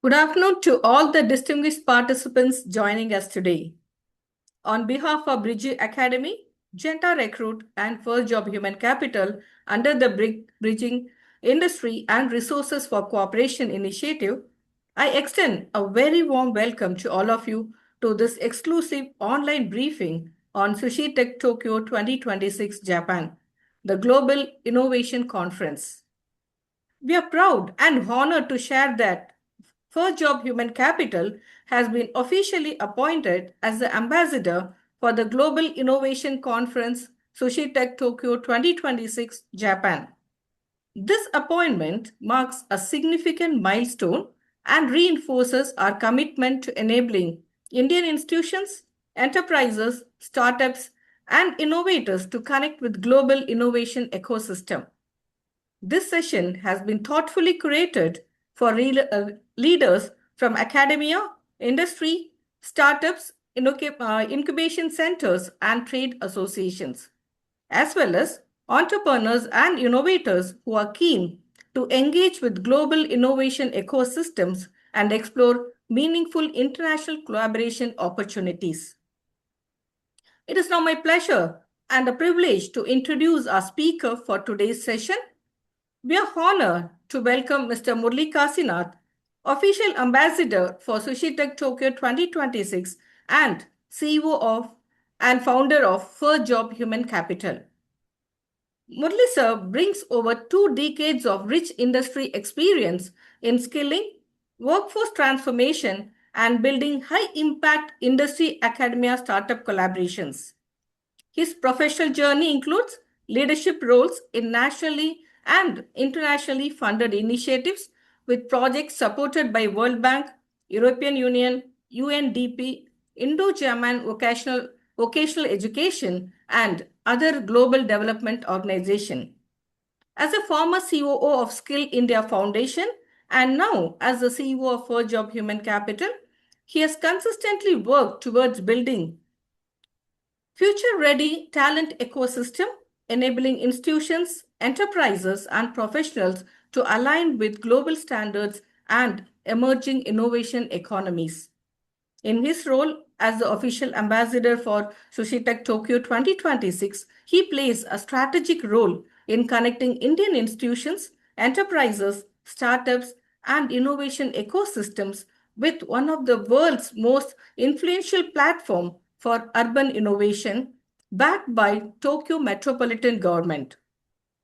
Good afternoon to all the distinguished participants joining us today. On behalf of Bridge Academy, Genta Recruit, and First Job Human Capital under the Bridging Industry and Resources for Cooperation initiative, I extend a very warm welcome to all of you to this exclusive online briefing on SusHi Tech Tokyo 2026 Japan, the Global Innovation Conference. We are proud and honored to share that First Job Human Capital has been officially appointed as the ambassador for the Global Innovation Conference SusHi Tech Tokyo 2026 Japan. This appointment marks a significant milestone and reinforces our commitment to enabling Indian institutions, enterprises, startups, and innovators to connect with global innovation ecosystem. This session has been thoughtfully curated for leaders from academia, industry, startups, incubation centers, and trade associations, as well as entrepreneurs and innovators who are keen to engage with global innovation ecosystems and explore meaningful international collaboration opportunities. It is now my pleasure and a privilege to introduce our speaker for today's session. We are honored to welcome Mr. Murli Kasinath, Official Ambassador for SusHi Tech Tokyo 2026 and CEO of and founder of First Job Human Capital. Murli sir brings over 2 decades of rich industry experience in skilling, workforce transformation, and building high-impact industry academia startup collaborations. His professional journey includes leadership roles in nationally and internationally funded initiatives with projects supported by World Bank, European Union, UNDP, Indo-German vocational education, and other global development organizations. As a former COO of Skill India Foundation and now as the CEO of First Job Human Capital, he has consistently worked towards building future-ready talent ecosystem, enabling institutions, enterprises, and professionals to align with global standards and emerging innovation economies. In his role as the official ambassador for SusHi Tech Tokyo 2026, he plays a strategic role in connecting Indian institutions, enterprises, startups, and innovation ecosystems with one of the world's most influential platforms for urban innovation, backed by Tokyo Metropolitan Government.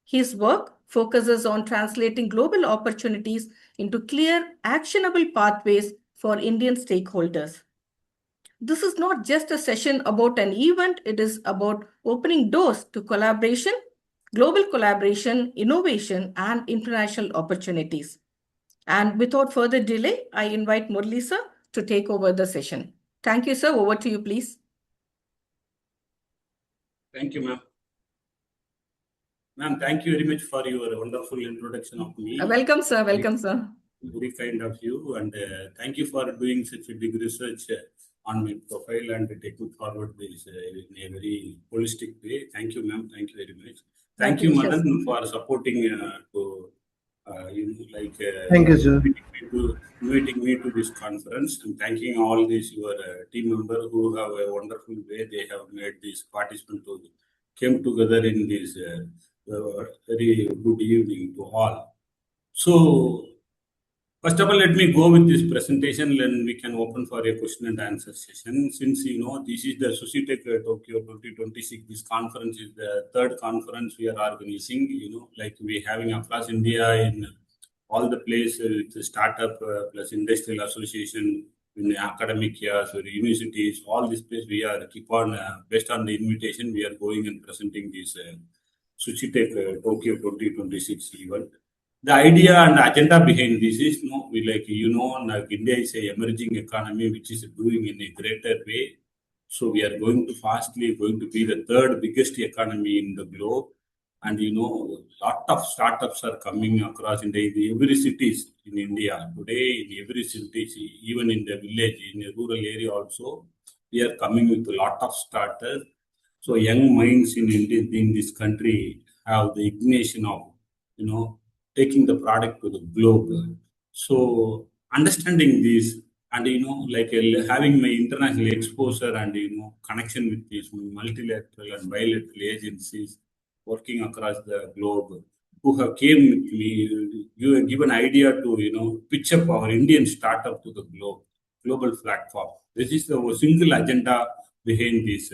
His work focuses on translating global opportunities into clear, actionable pathways for Indian stakeholders. This is not just a session about an event, it is about opening doors to collaboration, global collaboration, innovation, and international opportunities. And without further delay, I invite Murli sir to take over the session. Thank you, sir. Over to you, please. Thank you, ma'am. Ma'am, thank you very much for your wonderful introduction of me. Welcome, sir. Welcome, sir. Very kind of you, and thank you for doing such a big research on my profile and taking forward this in a very holistic way. Thank you, ma'am. Thank you very much. Thank you, madam, for supporting thank you, sir. Inviting me to this conference, and thanking all these your team members who have a wonderful way they have made these participants to came together in this very good evening to all. So, first of all, let me go with this presentation, then we can open for a question and answer session. Since this is the SusHi Tech Tokyo 2026, this conference is the third conference we are organizing. Like we having across India in all the places with the startup plus industrial association, in the academic years, universities, all this place we are keep on based on the invitation we are going and presenting this SusHi Tech Tokyo 2026 event. The idea and agenda behind this is, India is an emerging economy which is doing in a greater way. So we are going to be the third biggest economy in the globe. And lot of startups are coming across in every cities in India. Today, in every city, even in the village, in a rural area also, we are coming with a lot of starters. So young minds in India, in this country, have the ignition of, taking the product to the globe. So understanding this and like having my international exposure and connection with these multilateral and bilateral agencies working across the globe who have came with me, you have given idea to pitch up our Indian startup to the global platform. This is the single agenda behind this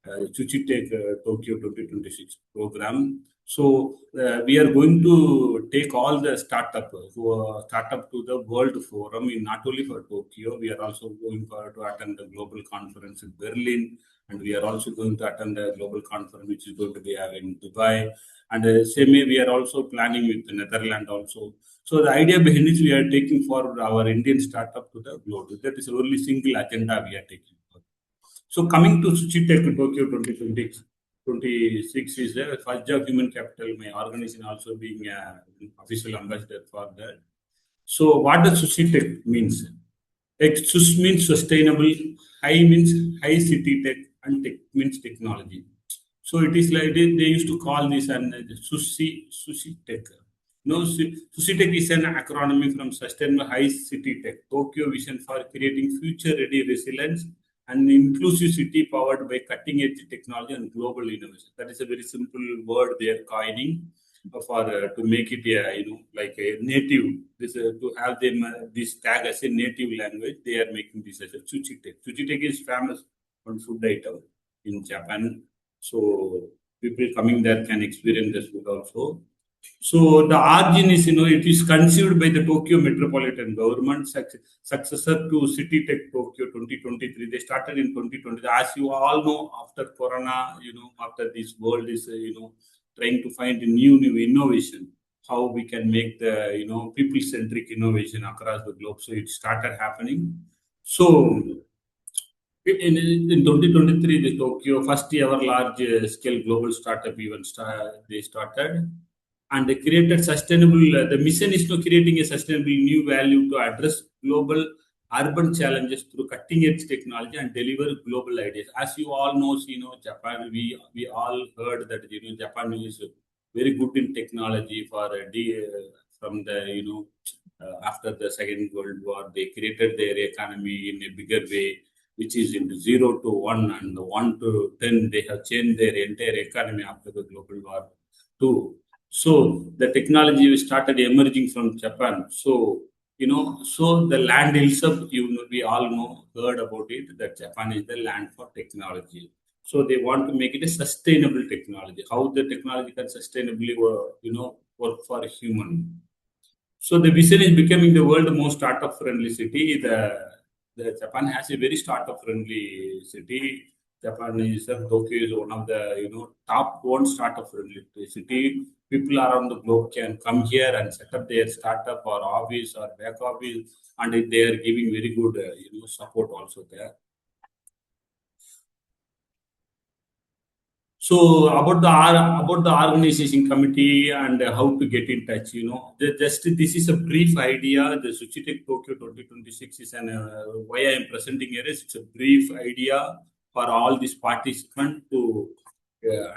Suchi Tech Tokyo 2026 program. So we are going to take all the startup to the World Forum in not only for Tokyo. We are also going to attend the global conference in Berlin, and we are also going to attend the global conference which is going to be in Dubai. And same way, we are also planning with the Netherlands also. So the idea behind it, we are taking for our Indian startup to the globe. That is only single agenda we are taking. So coming to Suchi Tech Tokyo 2026 is the first job human capital. My organization also being official ambassador for that. So what does Sushi Tech means? Sus means sustainable, high means high city tech, and tech means technology. So it is like they used to call this an Sushi Tech. No, Sushi Tech is an acronym from Sustainable High City Tech, Tokyo Vision for creating future-ready resilience and inclusive city powered by cutting-edge technology and global innovation. That is a very simple word they are coining for to make it like a native. This to have them this tag as a native language. They are making this as a Sushi Tech. Sushi Tech is famous on food item in Japan, so people coming there can experience this food also. So the origin is, it is conceived by the Tokyo Metropolitan Government, successor to City Tech Tokyo 2023. They started in 2020. As you all know, after Corona, after this world is, trying to find a new innovation, how we can make the, people-centric innovation across the globe. So it started happening. So in 2023, the Tokyo first ever large scale global startup event they started and they created sustainable. The mission is to creating a sustainable new value to address global urban challenges through cutting edge technology and deliver global ideas. As you all know, Japan. We all heard that Japan is very good in technology for from the after the Second World War, they created their economy in a bigger way, which is in 0 to 1 and 1 to 10. They have changed their entire economy after the global war too. So the technology started emerging from Japan. So so the land itself, we all know, heard about it that Japan is the land for technology. So they want to make it a sustainable technology. How the technology can sustainably work for a human. So the vision is becoming the world most startup friendly city. The Japan has a very startup friendly city. Japan is Tokyo is one of the top one startup friendly city. People around the globe can come here and set up their startup or office or back office, and they are giving very good support also there. So about the organization committee and how to get in touch, just this is a brief idea. The Suchitech Tokyo 2026 is an why I am presenting here is it's a brief idea for all these participants to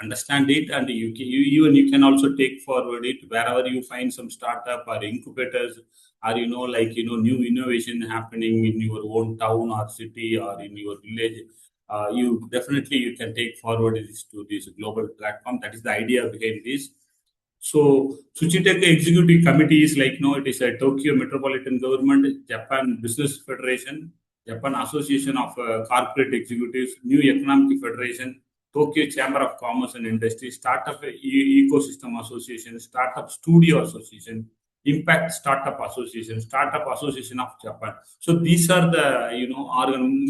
understand it, and you can also take forward it wherever you find some startup or incubators or like new innovation happening in your own town or city or in your village. You definitely you can take forward this to this global platform. That is the idea behind this. So Suchitech Executive Committee is like it is a Tokyo Metropolitan Government, Japan Business Federation, Japan Association of Corporate Executives, New Economic Federation, Tokyo Chamber of Commerce and Industry, Startup Ecosystem Association, Startup Studio Association, Impact Startup Association, Startup Association of Japan. So these are the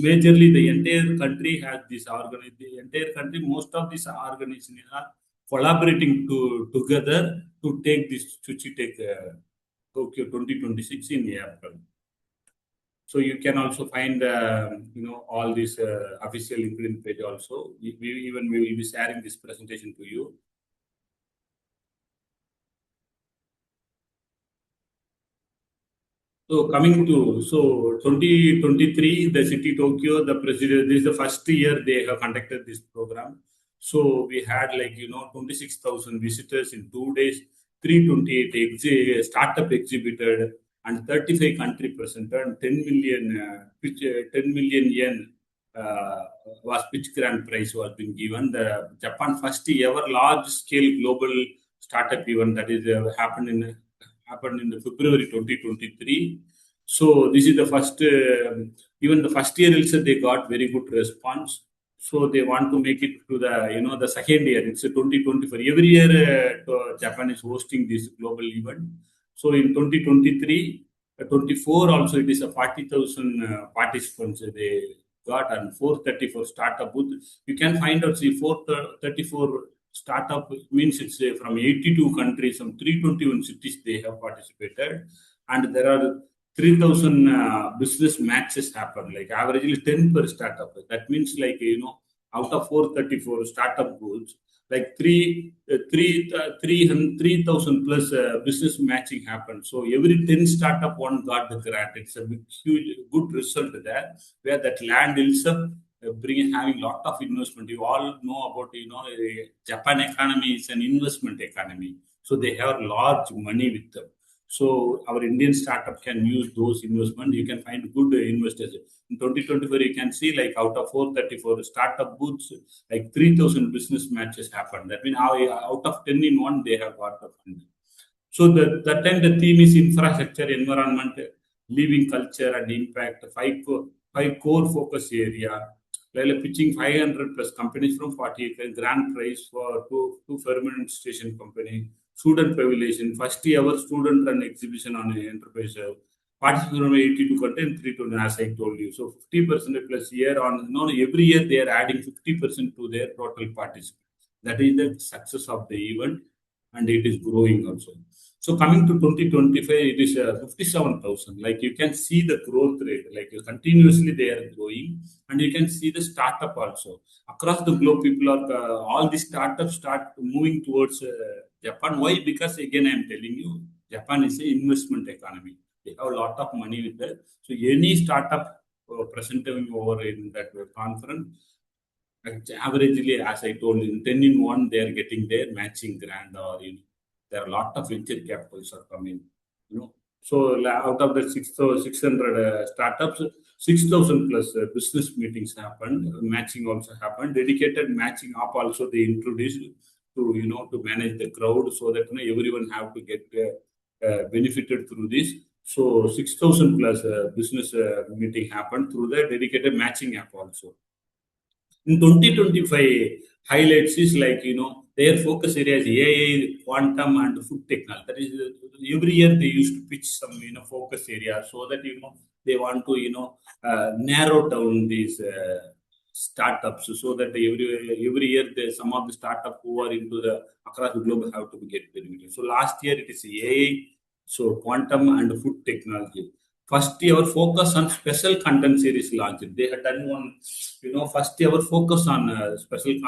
majorly the entire country has this organ. The entire country, most of these organizations are collaborating together to take this Chuchi Tech Tokyo 2026 in April. So you can also find all this official LinkedIn page also. We will be sharing this presentation to you. So coming to 2023, the city Tokyo, the president. This is the first year they have conducted this program. So we had 26,000 visitors in 2 days, 328 startup exhibited, and 35 country presented, and 10 million, 10 million yen was pitch grand prize was been given. The Japan first ever large scale global startup event that is happened in the February 2023. So this is the first, even the first year itself they got very good response. So they want to make it to the the second year. It's a 2024. Every year Japan is hosting this global event. So in 2023, 24 also it is a 40,000 participants they got, and 434 startup booth. You can find out, see, 434 startup means it's from 82 countries, some 321 cities they have participated, and there are 3,000 business matches happen, like averagely 10 per startup. That means, like, out of 434 startup booths, like 3,000 plus business matching happened. So every 10 startup one got the grant. It's a big, huge, good result there, where that land itself having lot of investment. You all know about, Japan economy is an investment economy. So they have large money with them. So our Indian startup can use those investment. You can find good investors. In 2024, you can see, like, out of 434 startup booths, like 3,000 business matches happened. That means out of 10 in one, they have got the fund. So that time the theme is infrastructure, environment, living culture, and impact. Five core focus area. While pitching 500 plus companies from 48 grand prize for two permanent station company. Student pavilion, first ever student run exhibition on enterprise. Participants from 82 content, 320, as I told you. So 50% plus year on, every year they are adding 50% to their total participants. That is the success of the event, and it is growing also. So coming to 2025, it is 57,000. Like, you can see the growth rate, like continuously they are growing, and you can see the startup also across the globe. People are all the startups start moving towards Japan. Why? Because again, I am telling you, Japan is an investment economy. They have a lot of money with that. So any startup presenting over in that conference, averagely, as I told you, 10 in one, they are getting their matching grant, or there are a lot of venture capitals are coming. So out of the 600 startups, 6,000 plus business meetings happened. Matching also happened. Dedicated matching app also they introduced to manage the crowd, so that everyone have to get benefited through this. So 6,000 plus business meeting happened through the dedicated matching app also. In 2025, highlights is, like, their focus areas AI, quantum, and food technology. That is, every year they used to pitch some focus area, so that they want to narrow down these startups, so that every year some of the startup who are into the across the globe have to get benefited. So last year it is AI, so quantum and food technology. First ever focus on special content series launched. They had done one, first ever focus on special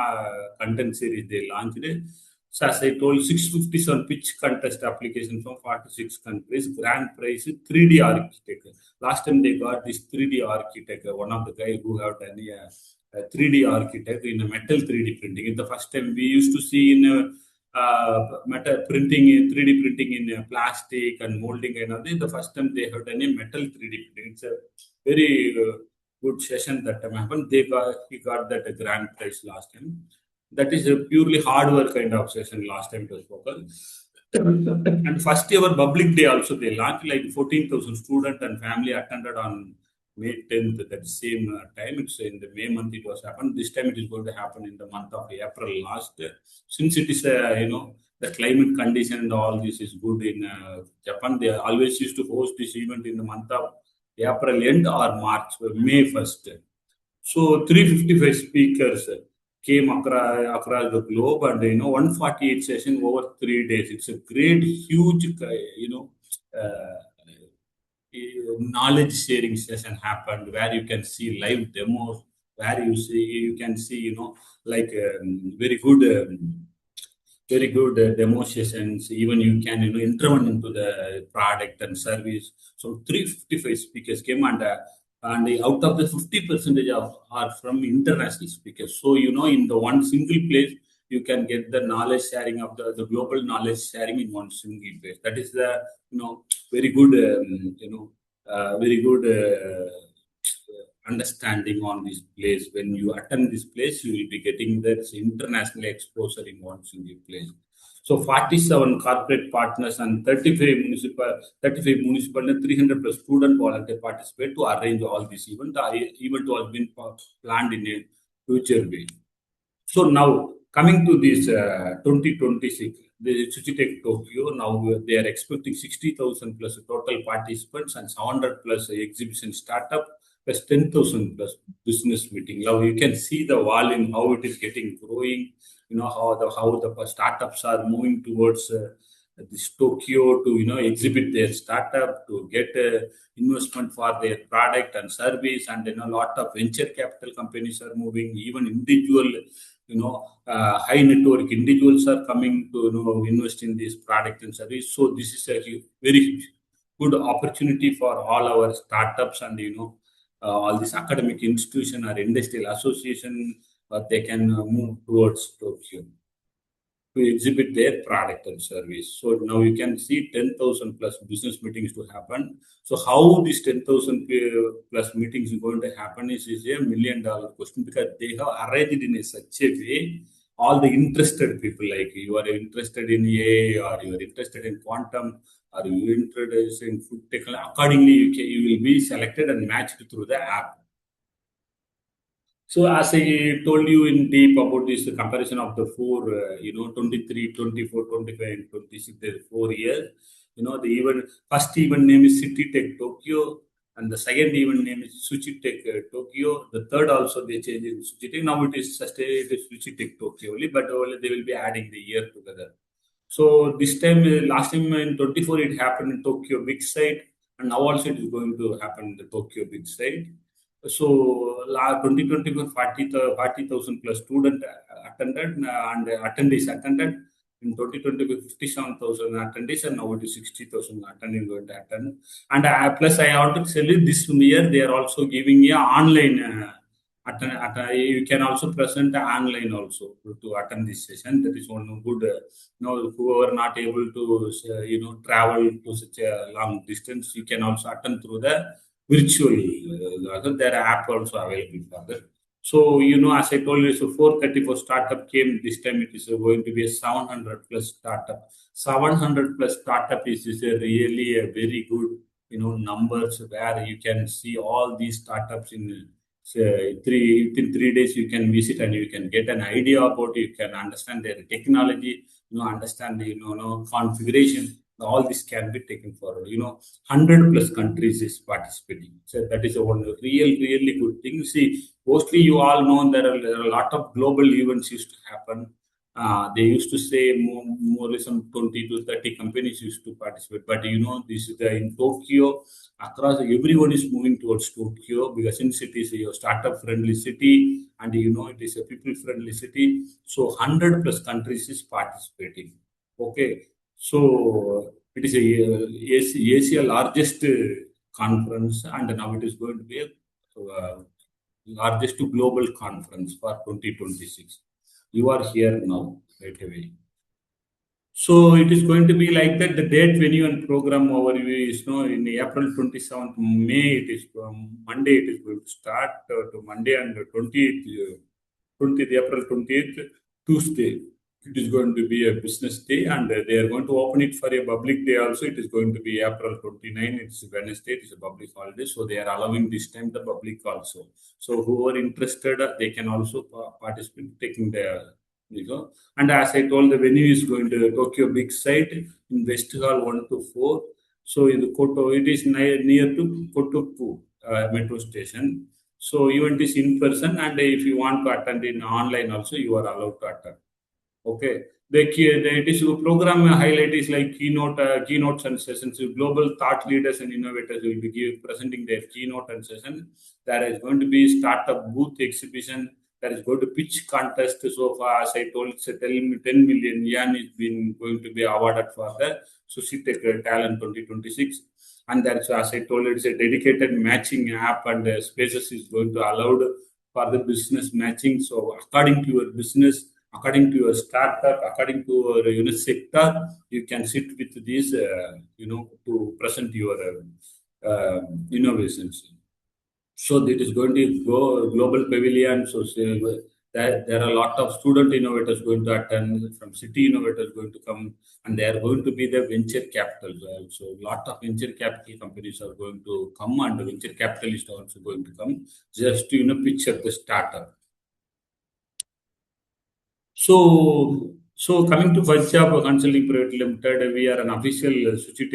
content series they launched. So as I told, 657 pitch contest application from 46 countries. Grand prize 3D architect. Last time they got this 3D architect, one of the guy who have done a 3D architect in a metal 3D printing. It's the first time we used to see in metal printing, 3D printing in plastic and molding and all. This is the first time they have done a metal 3D printing. It's a very good session that time happened. He got that grand prize last time. That is a purely hardware kind of session last time it was focused. And first ever public day also they launched, like 14,000 students and family attended on May 10th. That same time, it's in the May month it was happened. This time it is going to happen in the month of April last. Since it is the climate condition and all this is good in Japan, they always used to host this event in the month of April end or March, May 1st. So 355 speakers came across the globe, and 148 session over 3 days. It's a great, huge, knowledge sharing session happened, where you can see live demos, where you can see like very good. Very good demo sessions. Even you can intervene into the product and service. So 355 speakers came, and out of the 50% are from international speakers. So in the one single place you can get the knowledge sharing of the global knowledge sharing in one single place. That is the very good, very good understanding on this place. When you attend this place, you will be getting that international exposure in one single place. So 47 corporate partners and 35 municipal and 300 plus student volunteer participate to arrange all this event. The event was been planned in a future way. So now coming to this 2026, the SushiTech Tokyo, now they are expecting 60,000 plus total participants and 700 plus exhibition startup plus 10,000 plus business meeting. Now you can see the volume, how it is getting growing, how the startups are moving towards this Tokyo to exhibit their startup to get investment for their product and service, and a lot of venture capital companies are moving, even individual high network individuals are coming to invest in this product and service. So this is a very good opportunity for all our startups and all these academic institution or industrial association, they can move towards Tokyo to exhibit their product and service. So now you can see 10,000 plus business meetings to happen. So how this 10,000 plus meetings is going to happen is $1 million question, because they have arranged in such a way all the interested people, like you are interested in AI, or you are interested in quantum, or you are interested in food technology. Accordingly, you will be selected and matched through the app. So as I told you in deep about this comparison of the four, 23, 24, 25, and 26, there are 4 years. The first event name is City Tech Tokyo, and the second event name is Sushi Tech Tokyo. The third also they changed it to Sushi Tech. Now it is Sushi Tech Tokyo only, but only they will be adding the year together. So this time, last time in 24, it happened in Tokyo big site, and now also it is going to happen in the Tokyo big site. So 2024, 40,000 plus student attended, and attendees attended. In 2024, 57,000 attendees, and now it is 60,000 attending going to attend. And plus, I want to tell you this year they are also giving a online. You can also present online also to attend this session. That is one good. Who are not able to travel to such a long distance, you can also attend through the virtual. There are app also available for that. So as I told you, so 434 startup came this time. It is going to be a 700 plus startup. 700 plus startup is a really a very good numbers, where you can see all these startups in within 3 days. You can visit and you can get an idea about it. You can understand their technology, understand the configuration. All this can be taken forward. 100 plus countries is participating. So that is a one really good thing. See, mostly you all know there are a lot of global events used to happen. They used to say more or less some 20 to 30 companies used to participate. But this is in Tokyo. Across everyone is moving towards Tokyo, because since it is a startup friendly city, and it is a people friendly city. So 100 plus countries is participating. Okay. So it is Asia largest conference, and now it is going to be a largest global conference for 2026. You are here now, right away. So it is going to be like that. The date, venue, and program overview is in April 27th, May. It is Monday. It is going to start to Monday, and 20th April 20th, Tuesday. It is going to be a business day, and they are going to open it for a public day also. It is going to be April 29. It's Wednesday. It is a public holiday, so they are allowing this time the public also. So who are interested, they can also participate, taking the And as I told, the venue is going to Tokyo big site in West Hall 1 to 4. So in the Koto, it is near to Kotoku metro station. So event is in person, and if you want to attend in online also, you are allowed to attend. Okay. It is program highlight is like keynotes and sessions. Global thought leaders and innovators will be presenting their keynote and session. There is going to be startup booth exhibition. There is going to pitch contest. So far, as I told, 10 million yen is been going to be awarded for the Sushi Tech Talent 2026. And that's, as I told, it's a dedicated matching app, and Spaces is going to allow for the business matching. So according to your business, according to your startup, according to your sector, you can sit with these, to present your innovations. So it is going to go global pavilion. So say, there are a lot of student innovators going to attend, from city innovators going to come, and they are going to be the venture capital. So a lot of venture capital companies are going to come, and the venture capitalists are also going to come just to pitch at the startup. So coming to First Job Consulting Private Limited, we are an official SusHi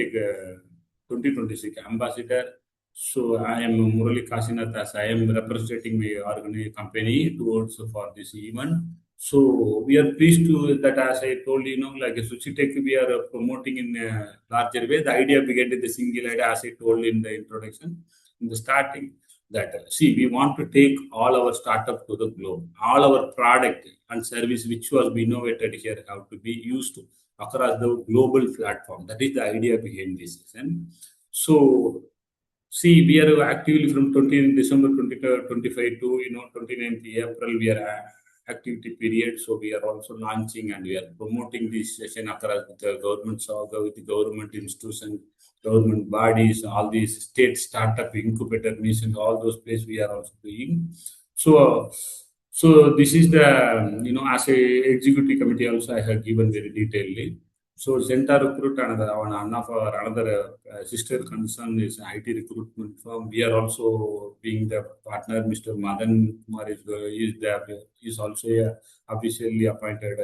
2026 ambassador. So I am Murali Kasinath, as I am representing my company towards for this event. So we are pleased to that, as I told like a SusHi Tech, we are promoting in a larger way. The idea began with the single idea, as I told in the introduction, in the starting, that see, we want to take all our startup to the globe. All our product and service which was innovated here have to be used across the global platform. That is the idea behind this. And so, see, we are actively from 20 December 2025 to 29th April. We are activity period. So we are also launching and we are promoting this session across the government, so with the government institutions, government bodies, all these state startup incubator missions, all those places we are also doing. So, so this is the as a executive committee also I have given very detailedly. So Zenta Recruit, another sister concern is IT recruitment firm. We are also being the partner. Mr. Madan Kumar is also officially appointed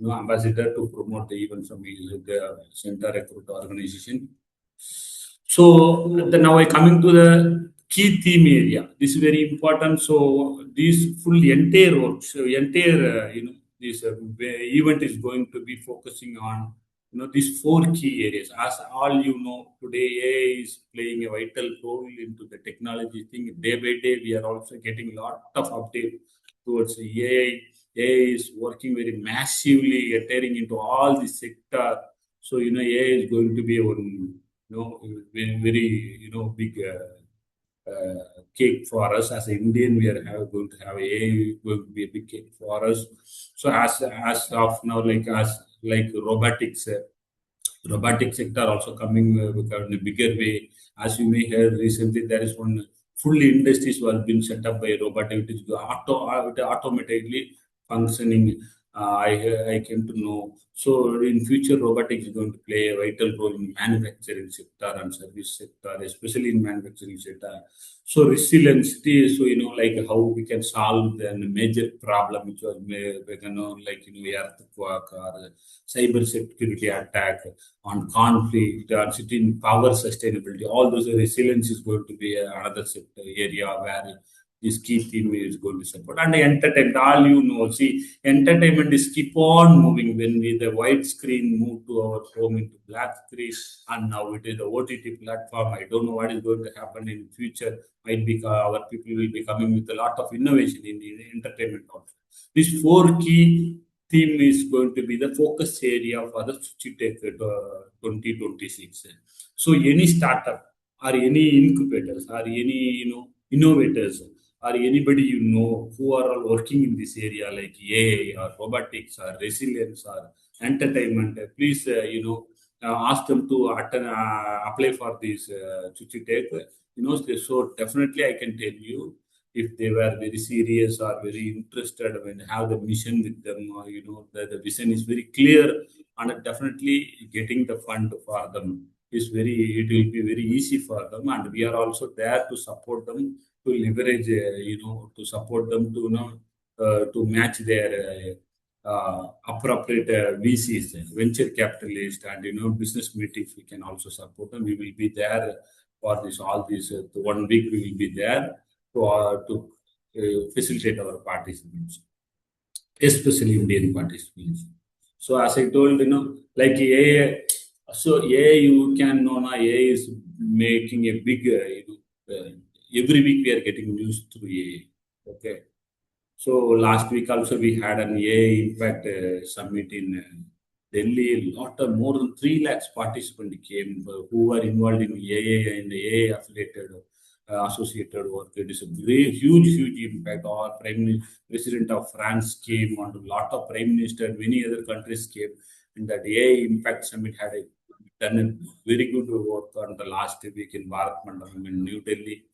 ambassador to promote the event from the Zenta Recruit organization. So now I coming to the key theme area. This is very important. So this full entire work, so entire this event is going to be focusing on these four key areas. As all today AI is playing a vital role into the technology thing. Day by day, we are also getting a lot of update towards AI. AI is working very massively, tearing into all the sector. So AI is going to be one very big cake for us as an Indian. We are going to have a going to be a big cake for us. So as of now, like robotics. Robotic sector also coming in a bigger way. As you may heard recently, there is one fully industries was been set up by robotic. It is automatically functioning. I came to know. So in future, robotics is going to play a vital role in manufacturing sector and service sector, especially in manufacturing sector. So resilience, so like how we can solve the major problem which was earthquake or cyber security attack, on conflict, on certain power sustainability. All those resilience is going to be another sector area where this key theme is going to support. And entertainment, all see, entertainment is keep on moving. When we the white screen moved to our home into black screen, and now it is the OTT platform. I don't know what is going to happen in future. Might be our people will be coming with a lot of innovation in entertainment also. These four key theme is going to be the focus area for the SusHi Tech 2026. So any startup or any incubators or any innovators or anybody who are all working in this area like AI or robotics or resilience or entertainment, please ask them to apply for this SusHi Tech. So definitely I can tell you, if they were very serious or very interested when have the mission with them, the vision is very clear, and definitely getting the fund for them is it will be very easy for them, and we are also there to support them, to leverage, to support them to to match their appropriate VCs, venture capitalists, and business meetings. We can also support them. We will be there for this all this 1 week. We will be there to facilitate our participants, especially Indian participants. So as I told, like AI, so AI, you can know now AI is making a big, every week we are getting news through AI. Okay. So last week also we had an AI Impact Summit in Delhi. A lot of more than 3 lakhs participants came who were involved in AI and AI affiliated associated work. It is a very huge impact. Our president of France came, and a lot of prime minister, many other countries came, and that AI Impact Summit had done a very good work on the last week in Bharat Mandalam in New Delhi.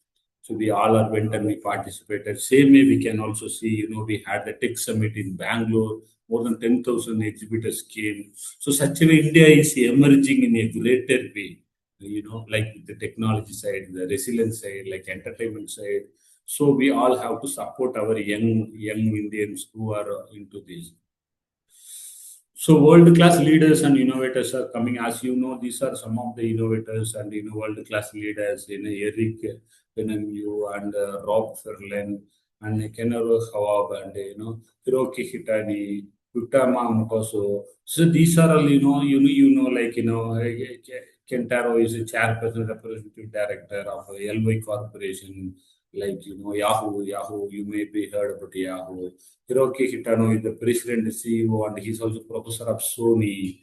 So we all are went and we participated. Same way we can also see, we had the tech summit in Bangalore. More than 10,000 exhibitors came. So such a way India is emerging in a greater way, like the technology side, the resilience side, like entertainment side. So we all have to support our young Indians who are into this. So world-class leaders and innovators are coming. As you know, these are some of the innovators and world-class leaders. Eric Benamiu and Rob Ferlin and Kenaro Hawab and Hiroki Hitani, Utama Mukoso. So these are all like Kentaro is a chairperson, representative director of LY Corporation. Like Yahoo, you may be heard about Yahoo. Hiroki Hitano is the president and CEO, and he's also professor of Sony.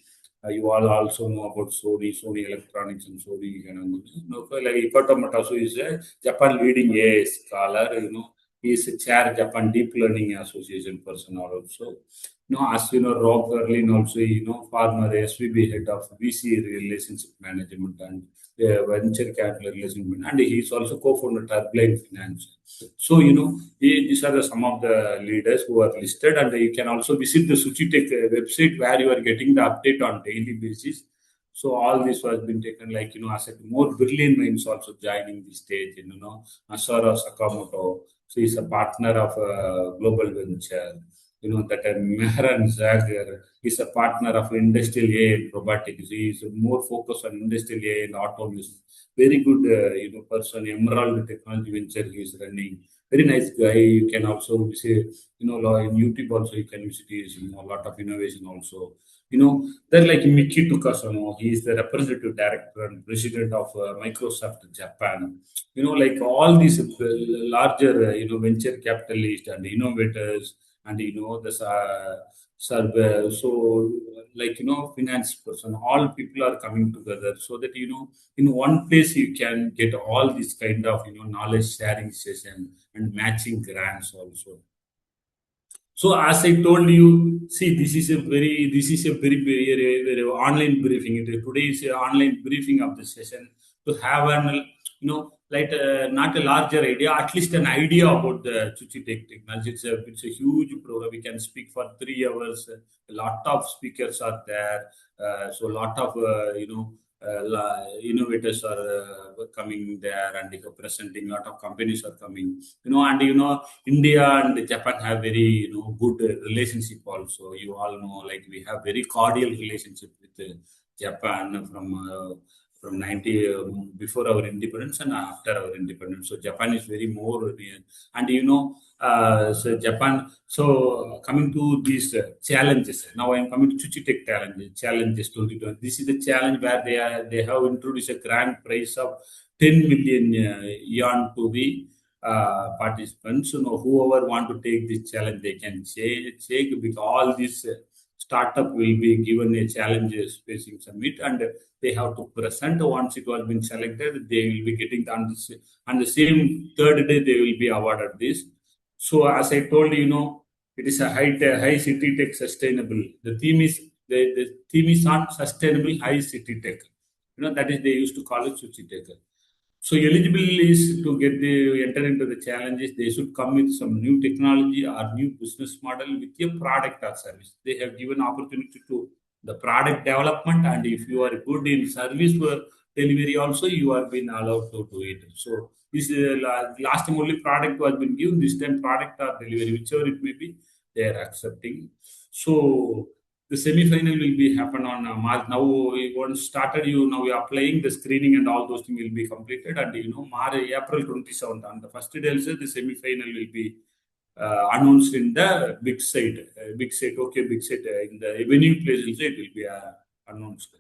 You all also know about Sony Electronics, and Sony. Like Ikoto Matasu is a Japan leading AI scholar. He is a chair Japan Deep Learning Association person also. As you know, Rob Berlin also, former SVB head of VC relationship management and venture capital relationship, and he is also co-founder Turbine Finance. So, these are some of the leaders who are listed, and you can also visit the SusHi Tech website where you are getting the update on daily basis. So all this was been taken like, as a more brilliant minds also joining the stage, Masaru Sakamoto. So he's a partner of Global Venture. That Mehran Zager is a partner of industrial AI and robotics. He is more focused on industrial AI and automation. Very good, person. Emerald Technology Venture he is running. Very nice guy. You can also visit, in YouTube also you can visit his, a lot of innovation also. They're like Miki Tukasano. He is the representative director and president of Microsoft Japan. Like all these larger, venture capitalists and innovators and the survey. So like finance person, all people are coming together so that in one place you can get all this kind of knowledge sharing session and matching grants also. So as I told you, see, this is a very online briefing. Today is an online briefing of the session to have an, like not a larger idea, at least an idea about the Chuchi Tech technology. It's a huge program. We can speak for 3 hours. A lot of speakers are there. So a lot of, innovators are coming there and presenting. A lot of companies are coming. And India and Japan have very good relationship also. You all know, like we have very cordial relationship with Japan from 90 before our independence and after our independence. So Japan is very more near. And so Japan. So coming to these challenges. Now I am coming to Chuchi Tech challenges 2020. This is the challenge where they have introduced a grand prize of 10 million yuan to the participants. Whoever want to take this challenge, they can take because all these startup will be given a challenges facing summit and they have to present. Once it was been selected, they will be getting on the same third day they will be awarded this. So as I told you, it is a high city tech sustainable. The theme is on sustainable high city tech. That is they used to call it Suchi Tech. So eligible is to get the enter into the challenges. They should come with some new technology or new business model with a product or service. They have given opportunity to the product development, and if you are good in service delivery, also you are being allowed to do it. So this last time only product was been given. This time product or delivery, whichever it may be, they are accepting. So the semi-final will be happen on March. Now we once started, now we are applying the screening and all those things will be completed, and March April 27th on the first day also the semi-final will be announced in the big site, okay, big site in the venue place also it will be announced.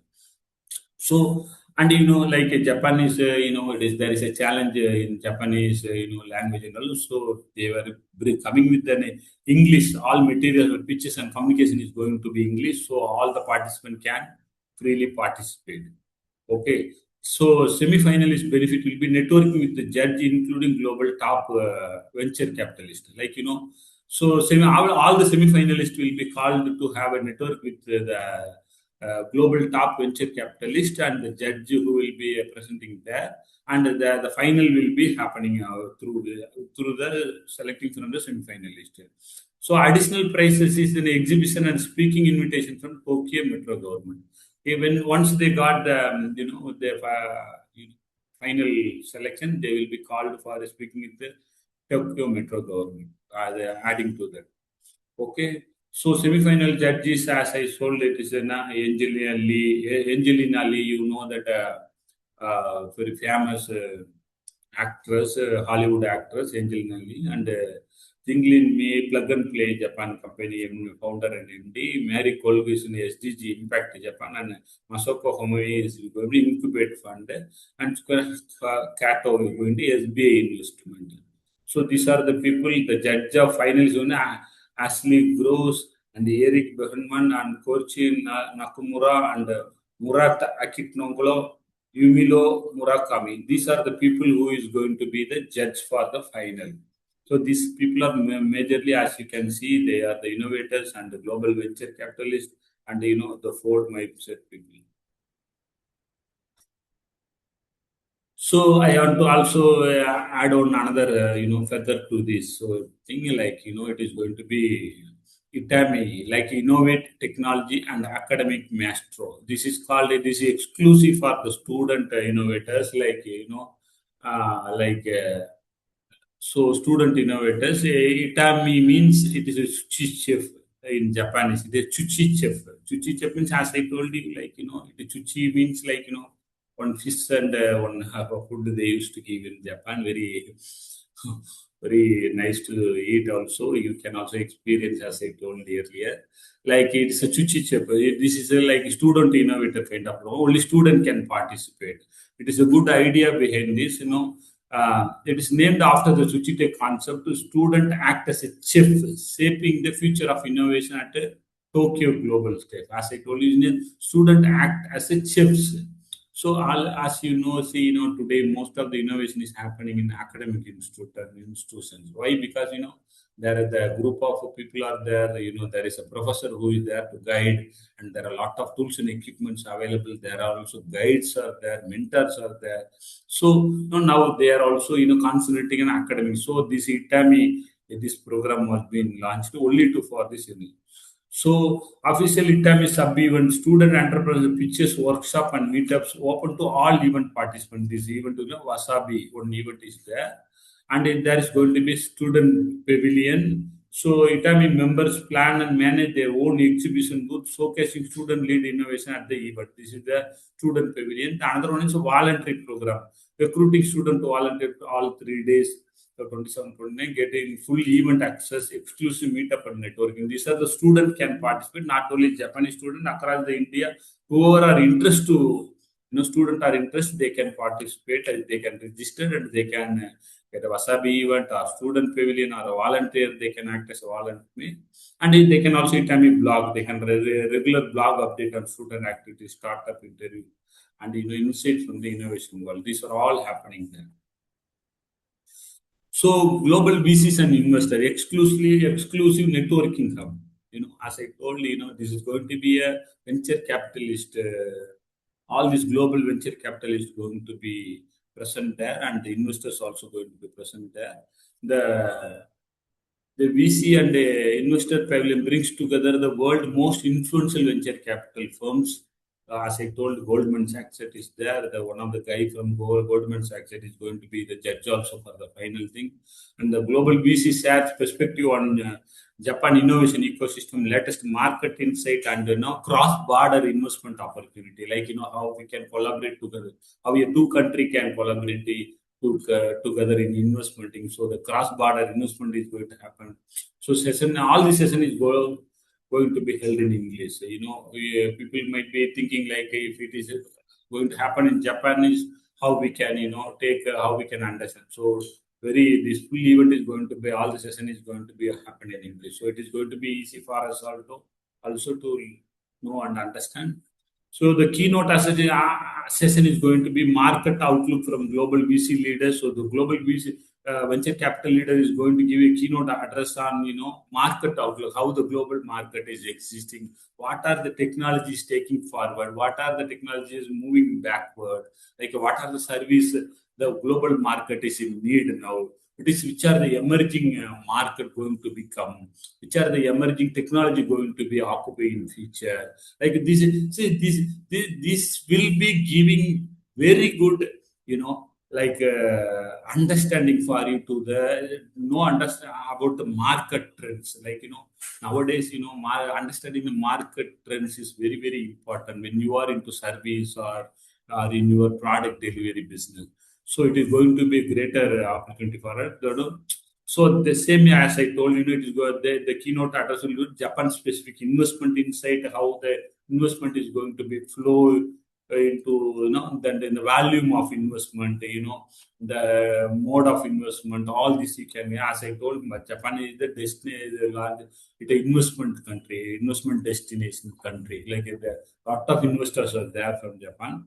So, and like Japanese, there is a challenge in Japanese, language and also they were coming with an English. All material, pitches and communication is going to be English, so all the participants can freely participate. Okay. So semi-finalist benefit will be networking with the judge, including global top venture capitalists. Like so all the semi-finalists will be called to have a network with the global top venture capitalist and the judge who will be presenting there, and the final will be happening through the selecting from the semi-finalist. So additional prizes is an exhibition and speaking invitation from Tokyo Metro government. When once they got the the final selection, they will be called for speaking with the Tokyo Metro government. They are adding to that. Okay. So semi-final judges, as I told, it is Angelina Lee. Angelina Lee, you know that very famous actress, Hollywood actress, Angelina Lee, and Jinglin May, Plug and Play Japan company founder and MD. Mary Kolb is in SDG Impact Japan, and Masako Homoi is going to incubate fund, and Kato is going to SBI investment. So these are the people, the judge of finals, Ashley Gross and Eric Behrman and Korchin Nakamura and Murata Akitnongolo, Yumilo Murakami. These are the people who is going to be the judge for the final. So these people are majorly, as you can see, they are the innovators and the global venture capitalists and the Ford mindset people. So I want to also add on another, further to this. So thing like, it is going to be ITAMI, like Innovate Technology and Academic Maestro. This is called, this is exclusive for the student innovators, like, like so, student innovators, itami means it is a chuchi chef in Japanese. It is chuchi chef. Chuchi chef means, as I told you, like, it chuchi means like, one fish and one half of food they used to give in Japan. Very, very nice to eat also. You can also experience, as I told earlier. Like, it's a chuchi chef. This is a, like, student innovator kind of role. Only student can participate. It is a good idea behind this, it is named after the Suchite concept. To student act as a chef, shaping the future of innovation at a Tokyo global stage. As I told you, student act as a chefs. So, as you know, see, today most of the innovation is happening in academic institutions. Why? Because there are the group of people are there. There is a professor who is there to guide, and there are a lot of tools and equipments available. There are also guides are there, mentors are there. So now they are also concentrating on academics. So this ITAMI, this program was being launched only to for this unit. So officially ITAMI sub-event, student entrepreneur pitches, workshop and meetups open to all event participants. This event, Wasabi, one event is there. And there is going to be student pavilion. So ITAMI members plan and manage their own exhibition booth showcasing student lead innovation at the event. This is the student pavilion. The another one is a voluntary program, recruiting students to volunteer to all 3 days. So 27, 29, getting full event access, exclusive meetup and networking. These are the student can participate, not only Japanese student across the India. Whoever are interested to, student are interested, they can participate and they can register and they can get a Wasabi event or student pavilion or a volunteer. They can act as a volunteer, and they can also Itami blog. They can regular blog update on student activities, startup interview, and insights from the innovation world. These are all happening there. So global VCs and investor exclusive networking hub. As I told you, this is going to be a venture capitalist. All these global venture capitalists going to be present there, and the investors also going to be present there. The VC and the investor pavilion brings together the world's most influential venture capital firms. As I told, Goldman Sachs is there. One of the guy from Goldman Sachs is going to be the judge also for the final thing. And the global VC shares perspective on Japan innovation ecosystem, latest market insight, and cross-border investment opportunity. Like how we can collaborate together, how a two country can collaborate together in investmenting. So the cross-border investment is going to happen. So all the session is going to be held in English. People might be thinking like if it is going to happen in Japanese, how we can take how we can understand. So this full event is going to be all the session is going to be happen in English. So it is going to be easy for us also to know and understand. So the keynote session is going to be market outlook from global VC leaders. So the global VC venture capital leader is going to give a keynote address on market outlook, how the global market is existing, what are the technologies taking forward, what are the technologies moving backward, like what are the service the global market is in need now. It is which are the emerging market going to become, which are the emerging technology going to be occupied in future. Like this, see, this will be giving very good, like understanding for you to the know understand about the market trends. Like nowadays, understanding the market trends is very very important when you are into service or in your product delivery business. So it is going to be a greater opportunity for us. So the same as I told you, it is the keynote address will be Japan specific investment insight, how the investment is going to be flow into then the volume of investment, the mode of investment, all this you can, as I told, but Japan is the destination, it's an investment country, investment destination country. Like a lot of investors are there from Japan.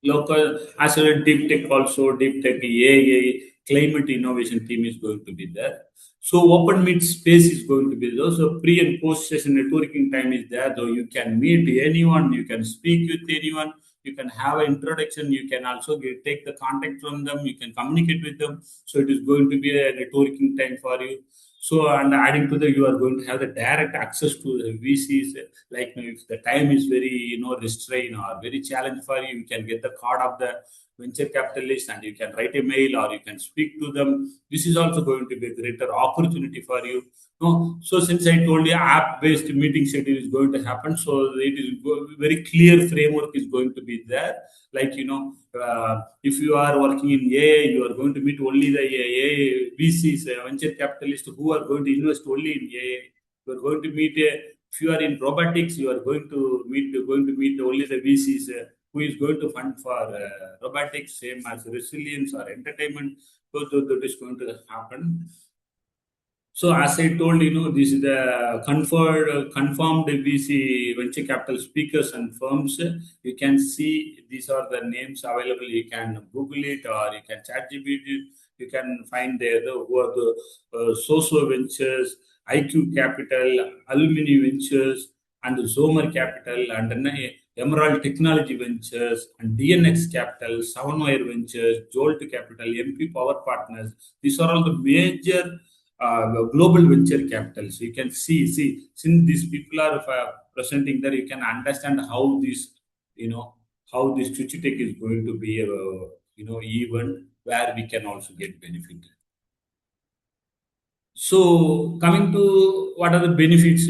Local as well as deep tech also, deep tech AI, climate innovation team is going to be there. So open meet space is going to be there. So pre and post session networking time is there. Though you can meet anyone, you can speak with anyone, you can have an introduction, you can also take the contact from them, you can communicate with them. So it is going to be a networking time for you. So and adding to that, you are going to have the direct access to the VCs. Like if the time is very restrained or very challenged for you, you can get the card of the venture capitalist and you can write a mail or you can speak to them. This is also going to be a greater opportunity for you. No, so since I told you app-based meeting schedule is going to happen, so it is very clear framework is going to be there. Like if you are working in AI, you are going to meet only the AI VCs, venture capitalists who are going to invest only in AI. You are going to meet if you are in robotics, you are going to meet only the VCs who is going to fund for robotics, same as resilience or entertainment. So that is going to happen. So as I told, this is the confirmed VC venture capital speakers and firms. You can see these are the names available. You can Google it or you can chat GPT it. You can find there who are the Soso Ventures, IQ Capital, Alumni Ventures, and Zomer Capital, and then Emerald Technology Ventures, and DNX Capital, Savanwire Ventures, Jolt Capital, MP Power Partners. These are all the major global venture capital. So you can see, since these people are presenting there, you can understand how how this Chuchitech is going to be, even where we can also get benefit. So coming to what are the benefits,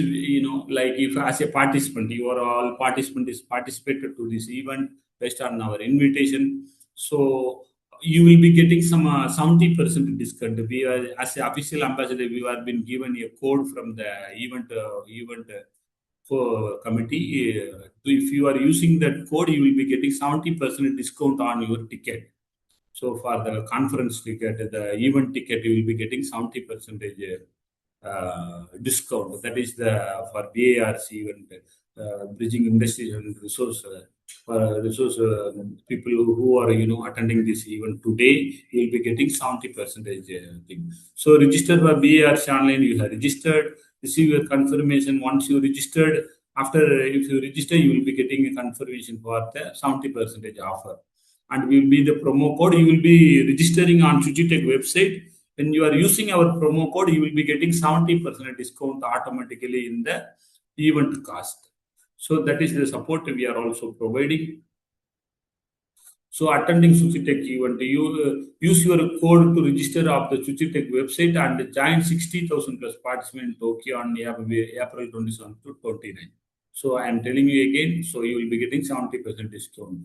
like if as a participant, you are all participant is participated to this event based on our invitation. So you will be getting some 70% discount. We are as an official ambassador, we have been given a code from the event for committee. If you are using that code, you will be getting 70% discount on your ticket. So for the conference ticket, the event ticket, you will be getting 70% discount. That is the for BARC event, bridging industry and resource. For resource people who are attending this event today, you will be getting 70% thing. So register for BARC online. You have registered, receive your confirmation. Once you registered, after if you register, you will be getting a confirmation for the 70% offer, and will be the promo code. You will be registering on SusHi website. When you are using our promo code, you will be getting 70% discount automatically in the event cost. So that is the support we are also providing. So attending SusHi event, you use your code to register of the SusHi website and join 60,000 plus participants in Tokyo on April 27 to 29. So I am telling you again, so you will be getting 70% discount.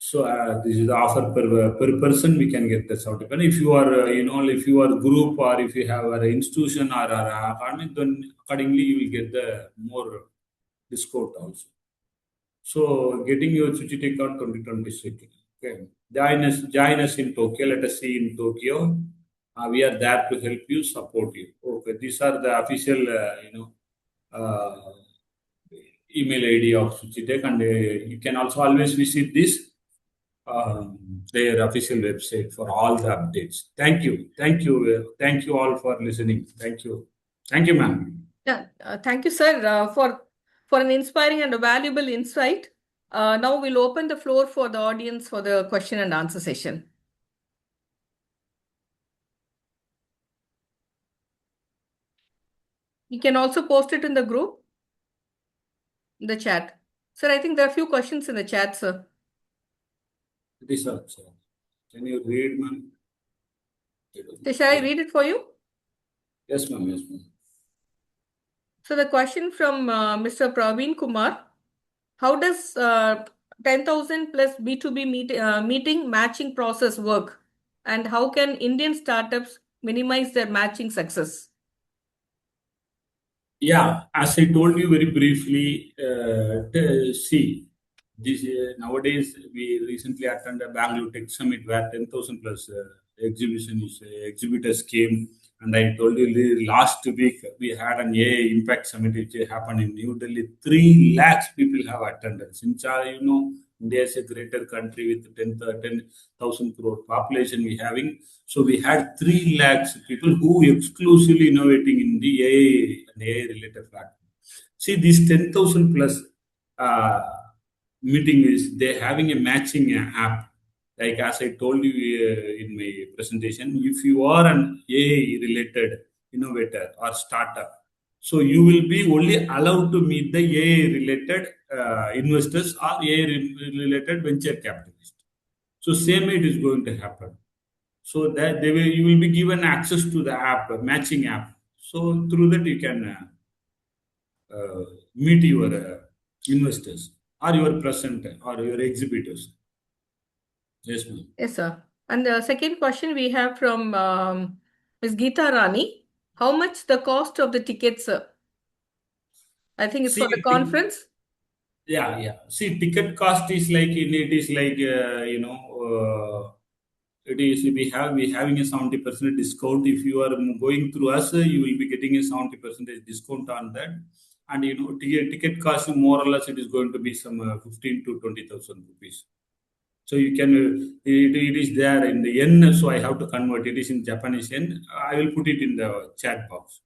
So this is the offer per person. We can get the 70%. If you are, if you are group or if you have an institution or academic, then accordingly you will get the more discount also. So getting your Suchi on 2026. Okay. Join us in Tokyo. Let us see in Tokyo. We are there to help you, support you. Okay. These are the official, uh, email ID of SusHi and you can also always visit this their official website for all the updates. Thank you all for listening. Thank you, ma'am. Yeah, thank you, sir, for an inspiring and a valuable insight. Now we'll open the floor for the audience for the question and answer session. You can also post it in the group, in the chat. Sir, I think there are a few questions in the chat, sir. It is sir. Can you read, ma'am? So shall I read it for you? Yes, ma'am. Yes, ma'am. So the question from Mr. Praveen Kumar, how does 10,000 plus B2B meeting matching process work? And how can Indian startups minimize their matching success? Yeah, as I told you very briefly, see, this nowadays we recently attended a Bangalore Tech Summit where 10,000 plus exhibitors came, and I told you last week we had an AI Impact Summit which happened in New Delhi. 3 lakhs people have attended. Since India is a greater country with 10,000 crore population we having, so we had 3 lakhs people who exclusively innovating in the AI and AI related platform. See, this 10,000 plus uh, meeting is they having a matching app. Like as I told you in my presentation, if you are an AI related innovator or startup, so you will be only allowed to meet the AI related investors or AI related venture capitalists. So same it is going to happen. So that you will be given access to the app, matching app. So through that you can meet your investors or your present or your exhibitors. Yes, ma'am. Yes, sir. And the second question we have from Ms. Geeta Rani. How much the cost of the tickets, sir? I think it's See, for the conference. yeah, yeah. See, ticket cost is like it is like it is we having a 70% discount. If you are going through us, you will be getting a 70% discount on that. And ticket cost more or less it is going to be some 15 to 20,000 rupees. So you can it is there in the yen. So I have to convert. It is in Japanese yen. I will put it in the chat box.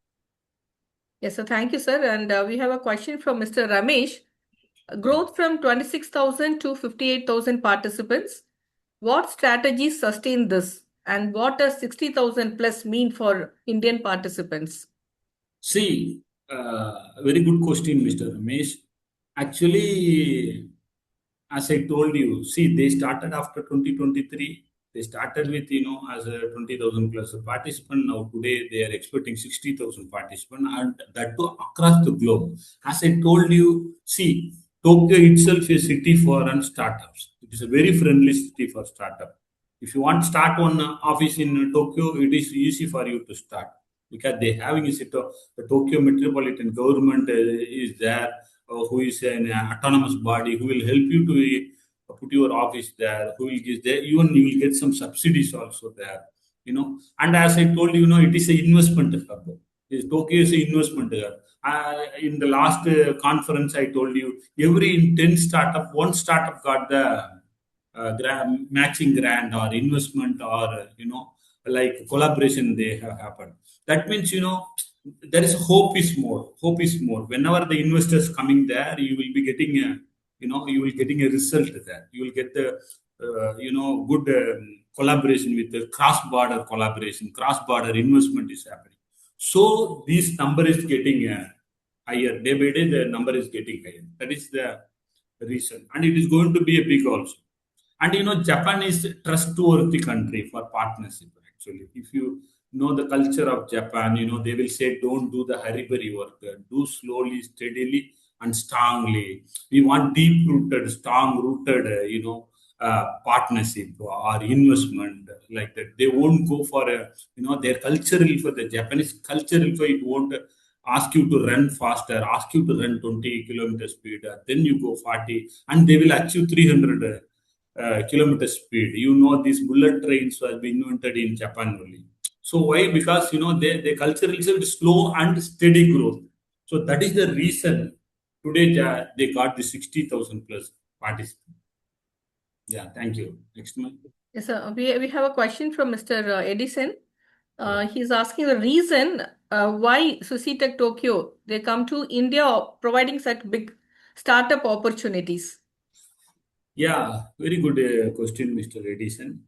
Yes, sir. Thank you, sir. And we have a question from Mr. Ramesh. Growth from 26,000 to 58,000 participants. What strategies sustain this? And what does 60,000 plus mean for Indian participants? See, very good question, Mr. Ramesh. Actually, as I told you, see, they started after 2023. They started with, as a 20,000 plus participant. Now, today, they are expecting 60,000 participants, and that too across the globe. As I told you, see, Tokyo itself is a city for startups. It is a very friendly city for startup. If you want to start one office in Tokyo, it is easy for you to start because they having a city. The Tokyo metropolitan government is there, who is an autonomous body who will help you to put your office there, who will give there, even you will get some subsidies also there, and as I told you, it is an investment hub. Tokyo is an investment hub. In the last conference I told you, every 10 startup, one startup got the matching grant or investment or like collaboration they have happened. That means there is hope is more whenever the investors coming there, you will be getting a you will getting a result there, you will get the good collaboration with the cross border collaboration, cross border investment is happening. So this number is getting higher day by day, the number is getting higher. That is the reason, and it is going to be a big also. And Japan is a trustworthy country for partnership. Actually, if you know the culture of Japan, they will say, "Don't do the hurry work. Do slowly, steadily, and strongly." We want deep rooted, strong rooted, partnership or investment like that. They won't go for a, their cultural for the Japanese cultural for it won't ask you to run faster, ask you to run 20 kilometer speed, then you go 40, and they will achieve 300 kilometer speed. These bullet trains were being invented in Japan only. So why? Because their culture is slow and steady growth. So that is the reason Today, they got the 60,000 plus participants. Yeah, thank you. Next month. Yes, sir. We have a question from Mr. Edison. Yeah. He's asking the reason why SusHi Tech Tokyo they come to India providing such big startup opportunities. Yeah, very good question, Mr. Edison.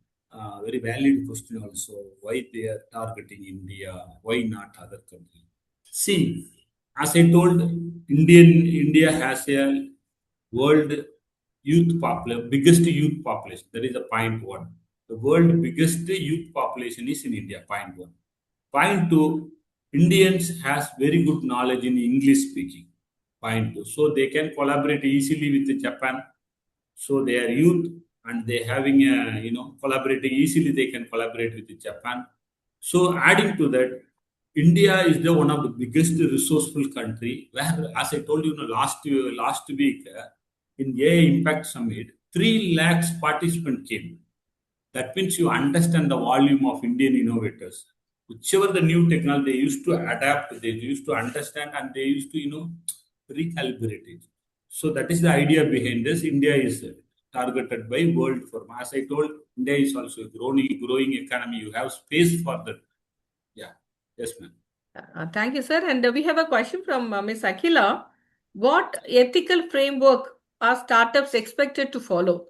Very valid question also. Why they are targeting India? Why not other countries? See, as I told, India has a world biggest youth population. That is the point one. The world biggest youth population is in India. Point one. Point two, Indians has very good knowledge in English speaking. Point two, so they can collaborate easily with Japan. So they are youth and they having a collaborating easily. They can collaborate with Japan. So adding to that, India is the one of the biggest resourceful country where, as I told you, last week in AI Impact Summit, 3 lakhs participants came. That means you understand the volume of Indian innovators. Whichever the new technology they used to adapt, they used to understand, and they used to recalibrate it. So that is the idea behind this. India is targeted by world forum. As I told, India is also a growing economy. You have space for that. Yeah. Yes, ma'am. Thank you, sir. And we have a question from Ms. Akila. What ethical framework are startups expected to follow?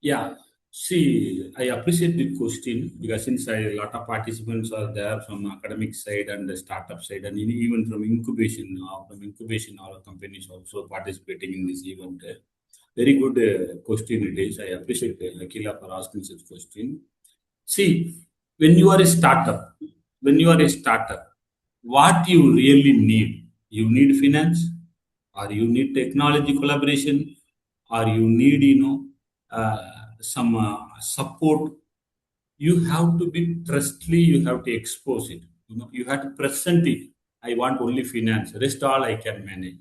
Yeah. See, I appreciate the question because since a lot of participants are there from academic side and the startup side, and even from incubation, all companies also participating in this event. Very good question it is. I appreciate Akila for asking such question. See, when you are a startup, what you really need? You need finance, or you need technology collaboration, or you need some support. You have to be trustly. You have to expose it. You have to present it. I want only finance. Rest all I can manage.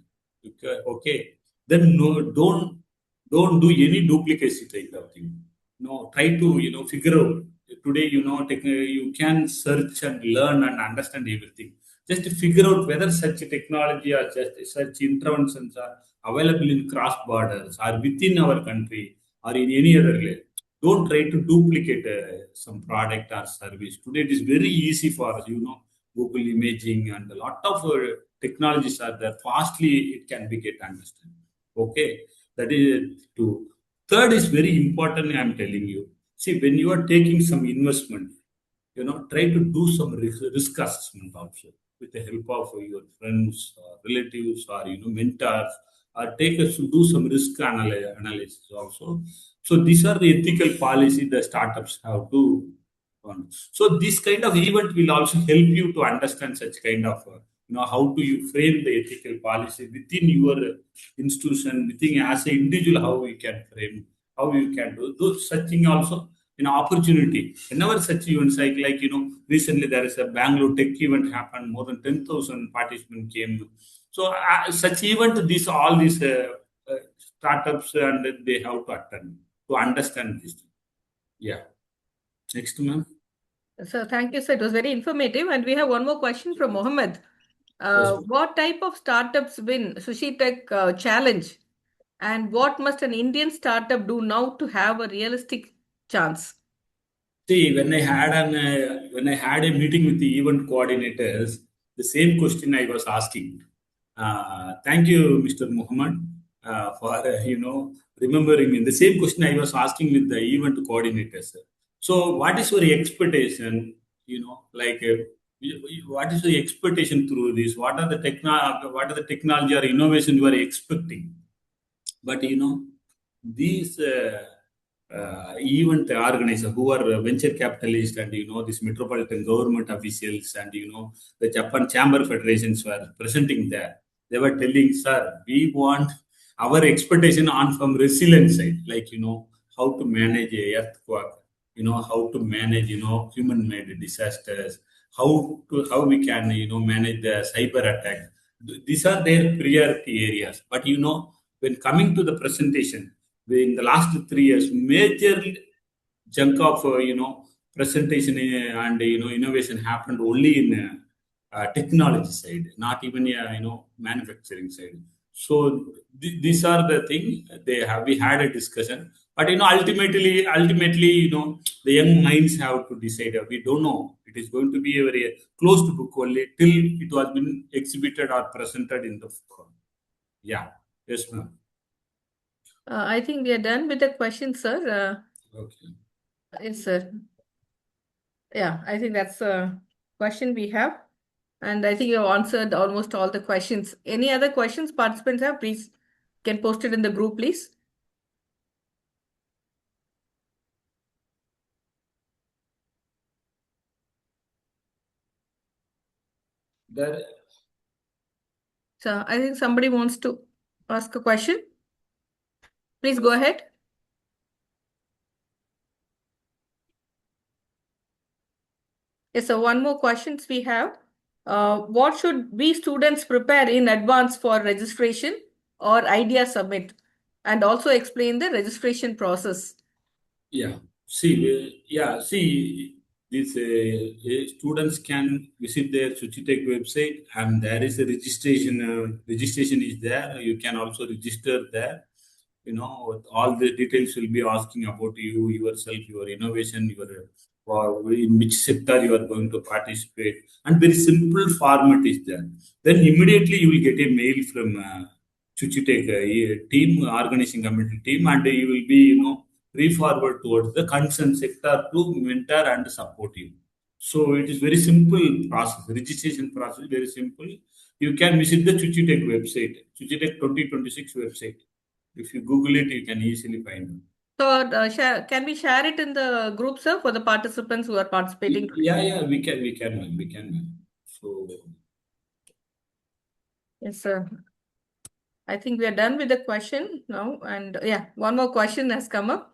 Okay, okay. Then no, don't do any duplicacy type of thing. No, try to figure out. Today, you can search and learn and understand everything. Just to figure out whether such technology or just such interventions are available in cross borders or within our country or in any other place. Don't try to duplicate some product or service. Today, it is very easy for Google imaging and a lot of technologies are there. Fastly, it can be get understood. Okay, that is two. Third is very important. I am telling you. See, when you are taking some investment, try to do some risk assessment also with the help of your friends or relatives or mentors, or take us to do some risk analysis also. So these are the ethical policy the startups have to run. So this kind of event will also help you to understand such kind of how do you frame the ethical policy within your institution, within as an individual, how you can frame, how you can do such thing also. Opportunity. Whenever such events like recently there is a Bangalore tech event happened, more than 10,000 participants came. So such event, these startups and they have to attend to understand this. Yeah. Next, ma'am. So thank you, sir. It was very informative. And we have one more question from Mohammed. Yes. What type of startups win Sushi Tech challenge? And what must an Indian startup do now to have a realistic chance? See, when I had a meeting with the event coordinators, the same question I was asking. Thank you, Mr. Muhammad, for remembering me. The same question I was asking with the event coordinators. So, what is your expectation? Like what is your expectation through this? What are the technology or innovation you are expecting? But these event organizers who are venture capitalists and these metropolitan government officials and the Japan Chamber Federations were presenting there. They were telling, sir, we want our expectation on from resilience side, like how to manage a earthquake, how to manage human made disasters, how we can manage the cyber attack. These are their priority areas. But when coming to the presentation, in the last 3 years, major chunk of presentation and innovation happened only in technology side, not even manufacturing side. So these are the thing we had a discussion, but ultimately, the young minds have to decide. We don't know. It is going to be a very closed book only till it was been exhibited or presented in the forum. Yeah. Yes, ma'am. I think we are done with the questions, sir. Okay. Yes, sir. Yeah, I think that's a question we have. And I think you have answered almost all the questions. Any other questions participants have, please can post it in the group, please. There, So I think somebody wants to ask a question. Please go ahead. Yes, so one more questions we have. What should we students prepare in advance for registration or idea submit? And also explain the registration process. yeah. See, these students can visit their SushiTech website, and there is a registration. Registration is there. You can also register there. All the details will be asking about you, yourself, your innovation, your or in which sector you are going to participate, and very simple format is there. Then immediately you will get a mail from SushiTech team, organizing committee team, and you will be re-forward towards the concerned sector to mentor and support you. So it is very simple process. Registration process very simple. You can visit the Chuchitech website, Chuchitech 2026 website. If you Google it, you can easily find it. So can we share it in the group, sir, for the participants who are participating today? Yeah, we can. So Yes, sir. I think we are done with the question now. And yeah, one more question has come up.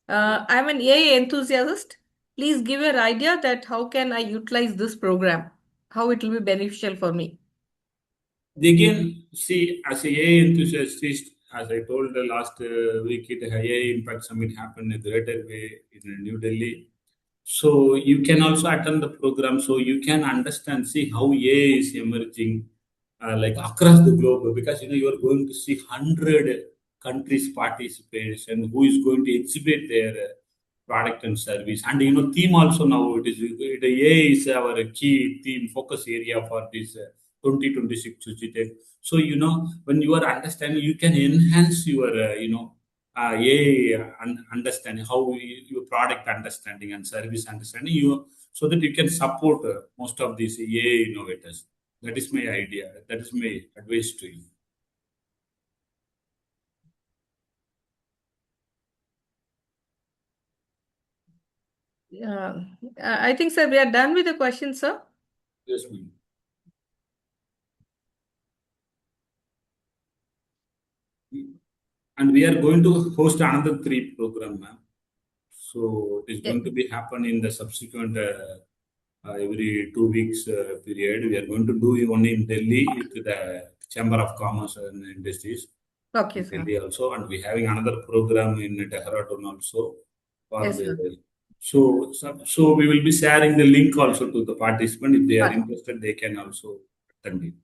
I'm an AI enthusiast. Please give your idea that how can I utilize this program? How it will be beneficial for me? again, see, as a AI enthusiast, as I told the last week, the AI Impact Summit happened in a greater way in New Delhi. So you can also attend the program, so you can understand, see how AI is emerging, like across the globe, because you are going to see 100 countries participation who is going to exhibit their product and service. And theme also now the AI is our key theme focus area for this 2026 Suchitech. So when you are understanding, you can enhance your AI understanding, how your product understanding and service understanding, so that you can support most of these AI innovators. That is my idea. That is my advice to you. Uh, I think, sir, we are done with the questions, sir. Yes, ma'am. And we are going to host another three program, ma'am. So it is Yeah. going to be happen in the subsequent every 2 weeks period. We are going to do one in Delhi with the Chamber of Commerce and Industries Okay, in sir. Delhi also, and we having another program in Dehradun also for Yes, the. sir. So we will be sharing the link also to the participant. If they are Ah, interested, they can also attend it.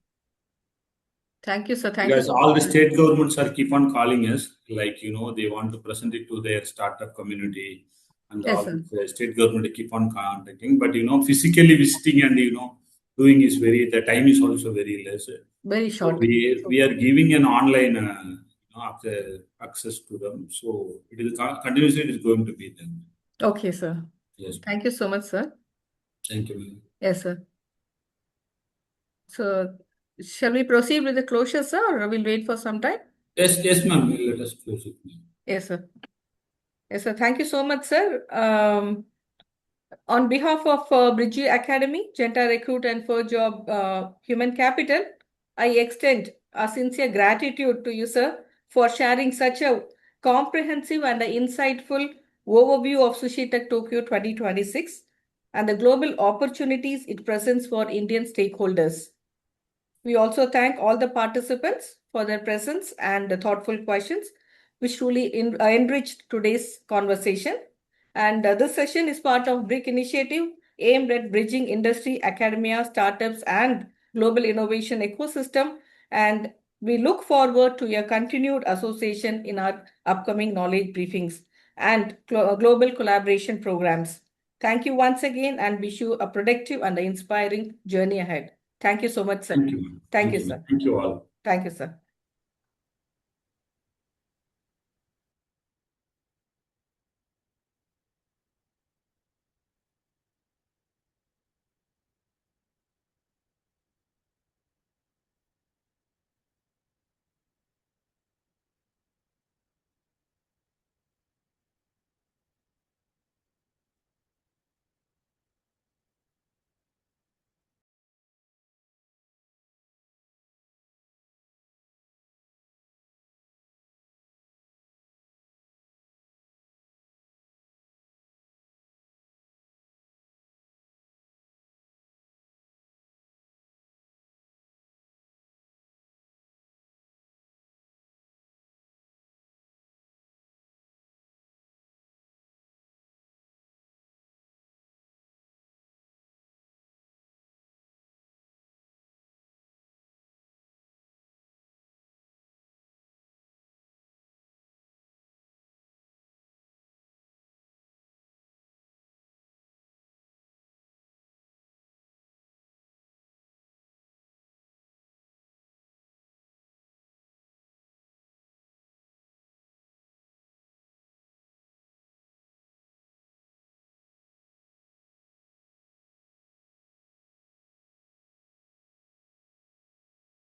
thank you, sir. Thank you Because so much. all the state governments are keep on calling us, like they want to present it to their startup community, and Yes, all sir. the state government keep on contacting. But physically visiting and doing is very, the time is also very less. Very So short. we are giving an online access to them. So it is continuously it is going to be them. Okay, sir. Yes, Thank you so much, sir. thank you, ma'am. Yes, sir. So, shall we proceed with the closure, sir, or we'll wait for some time? Yes, ma'am. Let us close it, ma'am. Yes, sir. Yes, sir. Thank you so much, sir. On behalf of Bridgie Academy, Genta Recruit and for Job Human Capital, I extend a sincere gratitude to you, sir, for sharing such a comprehensive and insightful overview of Sushi Tech Tokyo 2026 and the global opportunities it presents for Indian stakeholders. We also thank all the participants for their presence and the thoughtful questions, which truly enriched today's conversation. And this session is part of BRIC initiative, aimed at bridging industry, academia, startups, and global innovation ecosystem. And we look forward to your continued association in our upcoming knowledge briefings and global collaboration programs. Thank you once again and wish you a productive and inspiring journey ahead. Thank you so much, sir. Thank you, ma'am. Thank Thank you, you, ma'am. sir. Thank you all. Thank you, sir.